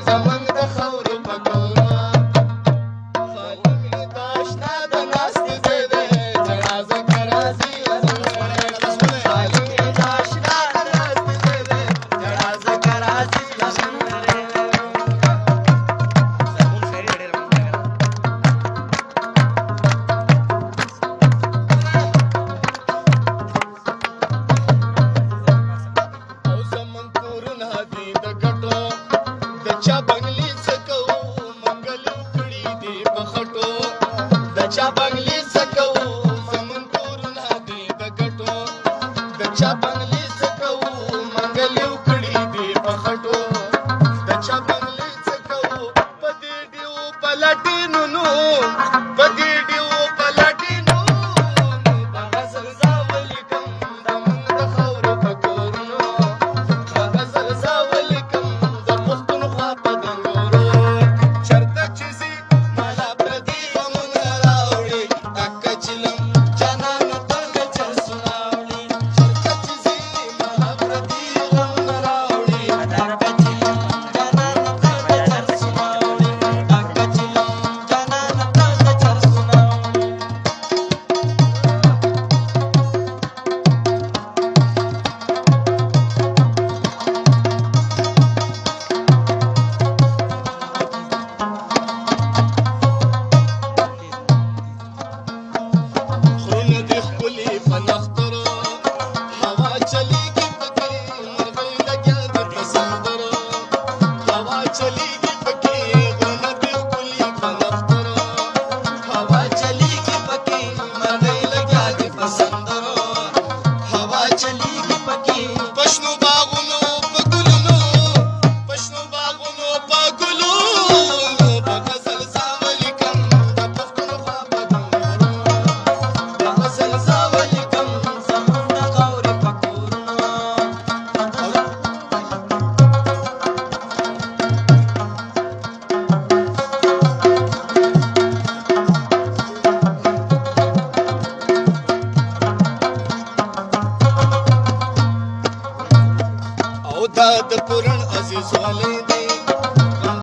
زمونږ د خاورې په کورونه خالي مې د اشنا د ناستې ځای دی ژړا ځکه راځي خالي مې د اشنا د ناستې ځای دی ژړا ځکه راځي چا بنگلی سکو منگلو کړي دي په خټو د چا بنگلی سکو زمون کورونه دي د ګټو د چا بنگلی سکو منگلو کړي دي په خټو د چا بنگلی سکو په دې ډیو پلټینو نو په دې ډیو پلټینو په غزل زاولي کوم د مونږ د خاورې په کورونو په غزل زاولي کوم دا د پرن عزیز والي